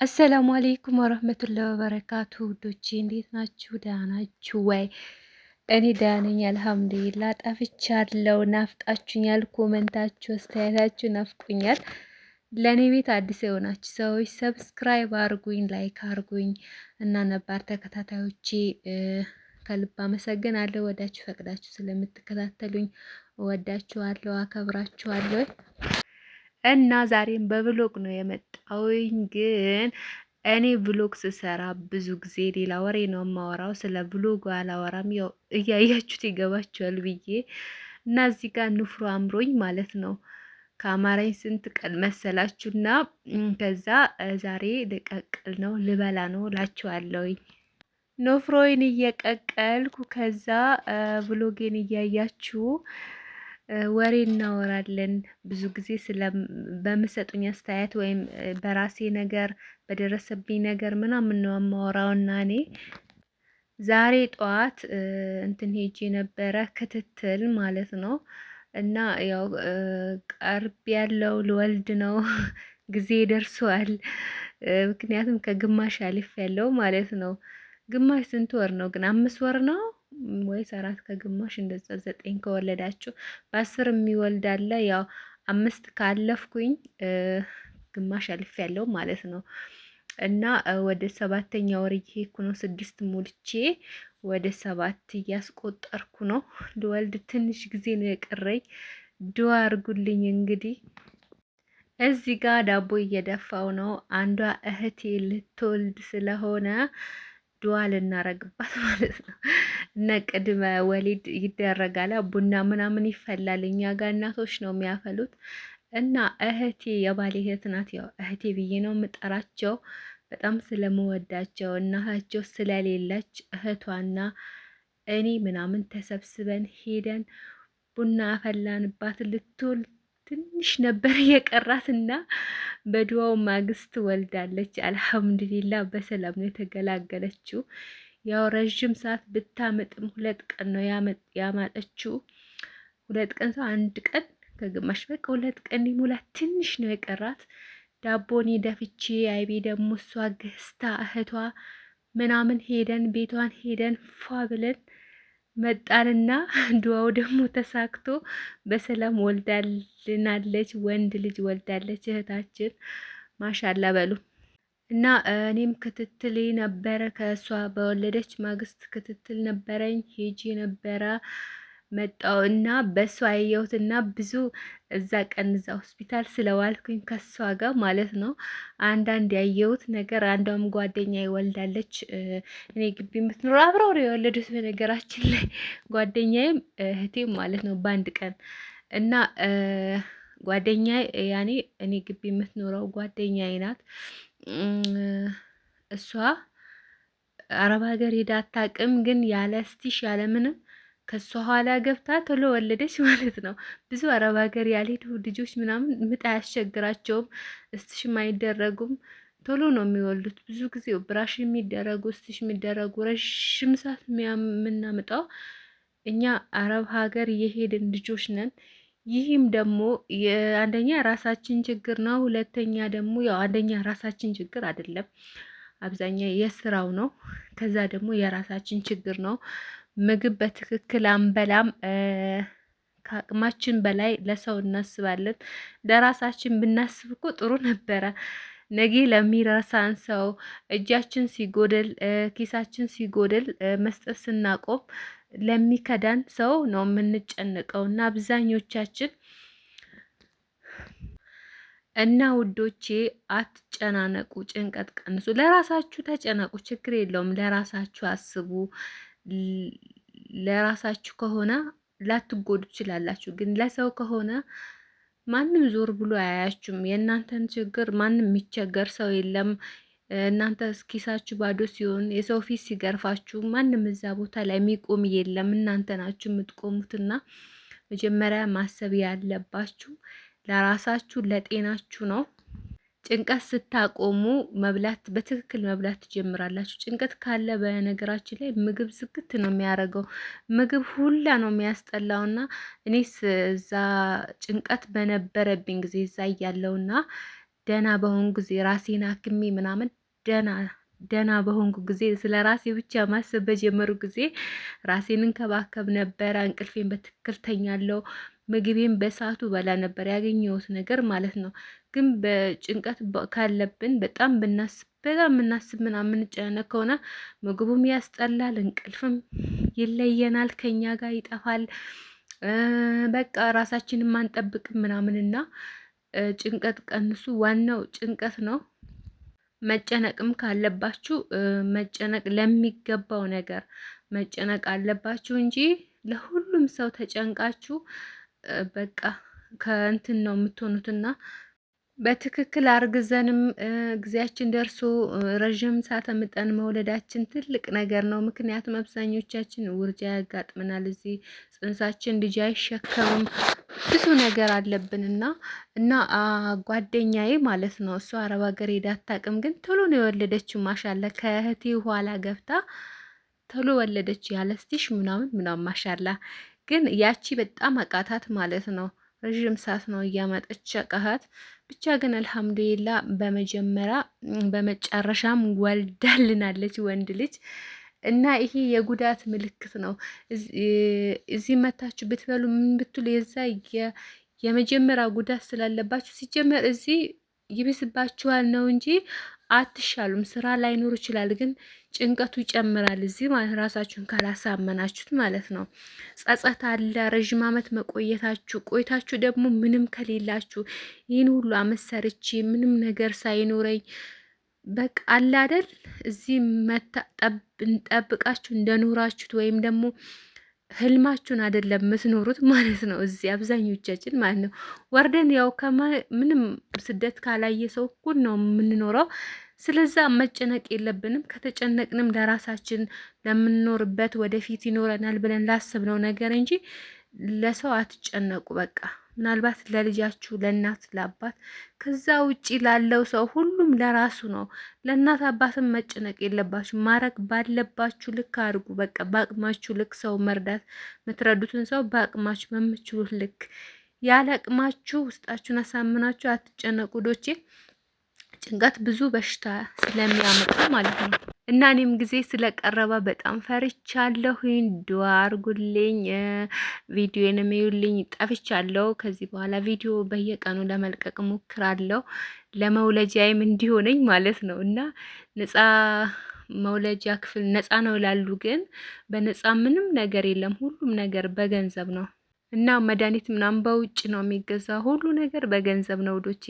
አሰላሙ አሌይኩም ወረህመቱላሂ ወበረካቱ ውዶቼ እንዴት ናችሁ? ደህና ናችሁ ወይ? እኔ ደህና ነኝ አልሐምዱሊላህ። ጠፍቻለሁ፣ ናፍቃችሁኛል። ኮመንታችሁ፣ አስተያየታችሁ ናፍቁኛል። ለእኔ ቤት አዲስ የሆናችሁ ሰዎች ሰብስክራይብ አርጉኝ፣ ላይክ አርጉኝ እና ነባር ተከታታዮቼ ከልብ አመሰግናለሁ። ወዳችሁ ፈቅዳችሁ ስለምትከታተሉኝ እወዳችኋለሁ፣ አከብራችኋለሁ። እና ዛሬም በብሎግ ነው የመጣውኝ። ግን እኔ ብሎግ ስሰራ ብዙ ጊዜ ሌላ ወሬ ነው የማወራው፣ ስለ ብሎግ አላወራም። ያው እያያችሁት ይገባችኋል ብዬ እና እዚህ ጋር ንፍሮ አምሮኝ ማለት ነው ከአማራኝ ስንት ቀን መሰላችሁና ከዛ ዛሬ ልቀቅል ነው ልበላ ነው እላችኋለሁኝ። ንፍሮዬን እየቀቀልኩ ከዛ ብሎጌን እያያችሁ ወሬ እናወራለን። ብዙ ጊዜ በምሰጡኝ አስተያየት ወይም በራሴ ነገር በደረሰብኝ ነገር ምናምን ነው የማወራውና እኔ ዛሬ ጠዋት እንትን ሄጄ ነበረ ክትትል ማለት ነው። እና ያው ቀርብ ያለው ልወልድ ነው ጊዜ ደርሷል። ምክንያቱም ከግማሽ አልፍ ያለው ማለት ነው። ግማሽ ስንት ወር ነው ግን? 5 ወር ነው ወይስ 4 ከግማሽ እንደዛ 9 ከወለዳችሁ በ10 የሚወልድ አለ። ያው 5 ካለፍኩኝ ግማሽ አልፍ ያለው ማለት ነው። እና ወደ 7ኛ ወር እየሄድኩ ነው። 6 ሞልቼ ወደ 7 እያስቆጠርኩ ነው። ልወልድ ትንሽ ጊዜ ነው የቀረኝ። ዱአ አርጉልኝ። እንግዲህ እዚህ ጋር ዳቦ እየደፋው ነው። አንዷ እህቴ ልትወልድ ስለሆነ ዱዓ ልናረግባት ማለት ነው። እና ቅድመ ወሊድ ይደረጋል። ቡና ምናምን ይፈላል። እኛ ጋር እናቶች ነው የሚያፈሉት። እና እህቴ የባሌ እህት ናት። ያው እህቴ ብዬ ነው የምጠራቸው በጣም ስለምወዳቸው። እናታቸው ስለሌለች እህቷና እኔ ምናምን ተሰብስበን ሄደን ቡና አፈላንባት። ልትወልድ ትንሽ ነበር የቀራትና በድዋው ማግስት ወልዳለች። አልሐምዱሊላ በሰላም ነው የተገላገለችው። ያው ረዥም ሰዓት ብታመጥም 2 ቀን ነው ያማጠችው። 2 ቀን ሰው 1 ቀን ከግማሽ በቃ 2 ቀን ሙላት ትንሽ ነው የቀራት። ዳቦኔ ደፍቼ አይቤ ደግሞ እሷ ገዝታ እህቷ ምናምን ሄደን ቤቷን ሄደን ፏ ብለን መጣንና ድዋው ደግሞ ተሳክቶ በሰላም ወልዳልናለች። ወንድ ልጅ ወልዳለች እህታችን ማሻላ በሉ። እና እኔም ክትትል ነበረ ከእሷ በወለደች ማግስት ክትትል ነበረኝ። ሄጂ ነበረ መጣው እና በእሷ ያየሁትና ብዙ እዛ ቀን እዛ ሆስፒታል ስለዋልኩኝ ከሷ ጋር ማለት ነው አንዳንድ ያየሁት ነገር። አንዷም ጓደኛ ይወልዳለች እኔ ግቢ የምትኖር አብረው ነው የወለዱት። በነገራችን ላይ ጓደኛዬም እህቴም ማለት ነው በአንድ ቀን እና ጓደኛ ያኔ እኔ ግቢ የምትኖረው ጓደኛዬ ናት። እሷ አረብ ሀገር ሄዳ አታውቅም፣ ግን ያለ ስቲሽ ያለ ምንም ከሷ ኋላ ገብታ ቶሎ ወለደች ማለት ነው። ብዙ አረብ ሀገር ያልሄዱ ልጆች ምናምን ምጥ አያስቸግራቸውም፣ እስቲሽም አይደረጉም፣ ቶሎ ነው የሚወልዱት። ብዙ ጊዜ ብራሽ የሚደረጉ እስቲሽ የሚደረጉ ረዥም ሰዓት የምናምጣው እኛ አረብ ሀገር የሄድን ልጆች ነን። ይህም ደግሞ አንደኛ ራሳችን ችግር ነው። ሁለተኛ ደግሞ ያው አንደኛ ራሳችን ችግር አይደለም፣ አብዛኛው የስራው ነው። ከዛ ደግሞ የራሳችን ችግር ነው። ምግብ በትክክል አንበላም። ከአቅማችን በላይ ለሰው እናስባለን። ለራሳችን ብናስብ እኮ ጥሩ ነበረ። ነገ ለሚረሳን ሰው እጃችን ሲጎድል ኪሳችን ሲጎድል መስጠት ስናቆም ለሚከዳን ሰው ነው የምንጨነቀው። እና አብዛኞቻችን እና ውዶቼ አትጨናነቁ፣ ጭንቀት ቀንሱ፣ ለራሳችሁ ተጨነቁ፣ ችግር የለውም። ለራሳችሁ አስቡ። ለራሳችሁ ከሆነ ላትጎዱ ትችላላችሁ፣ ግን ለሰው ከሆነ ማንም ዞር ብሎ አያያችሁም። የእናንተን ችግር ማንም የሚቸገር ሰው የለም። እናንተ ኪሳችሁ ባዶ ሲሆን የሰው ፊት ሲገርፋችሁ ማንም እዛ ቦታ ላይ የሚቆም የለም። እናንተ ናችሁ የምትቆሙትና መጀመሪያ ማሰብ ያለባችሁ ለራሳችሁ ለጤናችሁ ነው። ጭንቀት ስታቆሙ መብላት በትክክል መብላት ትጀምራላችሁ። ጭንቀት ካለ በነገራችን ላይ ምግብ ዝግት ነው የሚያደርገው። ምግብ ሁላ ነው የሚያስጠላውና እኔስ እዛ ጭንቀት በነበረብኝ ጊዜ እዛ እያለውና ደህና በሆንኩ ጊዜ ራሴን አክሜ ምናምን ደህና በሆንኩ ጊዜ ስለ ራሴ ብቻ ማሰብ በጀመሩ ጊዜ ራሴን እንከባከብ ነበረ። እንቅልፌን በትክክል ተኛለሁ። ምግቤን በሰዓቱ በላ ነበር ያገኘሁት ነገር ማለት ነው። ግን በጭንቀት ካለብን በጣም የምናስብ ምናምን የምንጨነቅ ከሆነ ምግቡም ያስጠላል፣ እንቅልፍም ይለየናል፣ ከኛ ጋር ይጠፋል። በቃ ራሳችንን ማንጠብቅም ምናምንና ጭንቀት ቀንሱ። ዋናው ጭንቀት ነው። መጨነቅም ካለባችሁ መጨነቅ ለሚገባው ነገር መጨነቅ አለባችሁ እንጂ ለሁሉም ሰው ተጨንቃችሁ በቃ ከእንትን ነው የምትሆኑትና በትክክል አርግዘንም ጊዜያችን ደርሶ ረዥም ሰዓት ምጠን መውለዳችን ትልቅ ነገር ነው። ምክንያቱም አብዛኞቻችን ውርጃ ያጋጥመናል። እዚህ ጽንሳችን ልጅ አይሸከምም። ብዙ ነገር አለብንና ጓደኛዬ ማለት ነው እሷ አረብ ሀገር ሄዳ አታውቅም፣ ግን ቶሎ ነው የወለደችው። ማሻላ ከእህቴ ኋላ ገብታ ቶሎ ወለደች። ያለስቲሽ ምናምን ማሻላ። ግን ያቺ በጣም አቃታት ማለት ነው። ረዥም ሰዓት ነው እያመጠች አቃታት። ብቻ ግን አልሐምዱሊላ በመጨረሻም ወልዳልናለች ወንድ ልጅ እና ይሄ የጉዳት ምልክት ነው። እዚህ መታችሁ ብትበሉ ምን ብትሉ የዛ የመጀመሪያ ጉዳት ስላለባችሁ ሲጀመር እዚህ ይብስባችኋል ነው እንጂ አትሻሉም። ስራ ላይኖር ይችላል፣ ግን ጭንቀቱ ይጨምራል እዚህ ማለት ራሳችሁን ካላሳመናችሁት ማለት ነው። ጸጸት አለ። ረዥም ዓመት መቆየታችሁ ቆይታችሁ ደግሞ ምንም ከሌላችሁ ይህን ሁሉ አመት ሰርቼ ምንም ነገር ሳይኖረኝ በቃ አለ አይደል እዚህ እንጠብቃችሁ እንደኖራችሁት ወይም ደግሞ ህልማችሁን አይደለም የምትኖሩት ማለት ነው። እዚህ አብዛኞቻችን ማለት ነው ወርደን ያው ምንም ስደት ካላየ ሰው እኩል ነው የምንኖረው። ስለዛ መጨነቅ የለብንም። ከተጨነቅንም ለራሳችን ለምንኖርበት ወደፊት ይኖረናል ብለን ላስብነው ነገር እንጂ ለሰው አትጨነቁ። በቃ ምናልባት ለልጃችሁ፣ ለእናት፣ ለአባት ከዛ ውጪ ላለው ሰው ሁሉም ለራሱ ነው። ለእናት አባትም መጨነቅ የለባችሁ። ማድረግ ባለባችሁ ልክ አድርጉ። በቃ በአቅማችሁ ልክ ሰው መርዳት የምትረዱትን ሰው በአቅማችሁ በምችሉት ልክ፣ ያለ አቅማችሁ ውስጣችሁን አሳምናችሁ አትጨነቁ ዶቼ። ጭንቀት ብዙ በሽታ ስለሚያመጣ ማለት ነው። እና እኔም ጊዜ ስለቀረበ በጣም ፈርቻለሁኝ። ዱአ አርጉልኝ፣ ቪዲዮንም ይዩልኝ። ጠፍቻለሁ። ከዚህ በኋላ ቪዲዮ በየቀኑ ለመልቀቅ ሞክራለሁ፣ ለመውለጃዬም እንዲሆነኝ ማለት ነው። እና ነፃ መውለጃ ክፍል ነፃ ነው ላሉ፣ ግን በነፃ ምንም ነገር የለም። ሁሉም ነገር በገንዘብ ነው። እና መድኃኒት ምናምን በውጭ ነው የሚገዛ። ሁሉ ነገር በገንዘብ ነው ውዶቼ።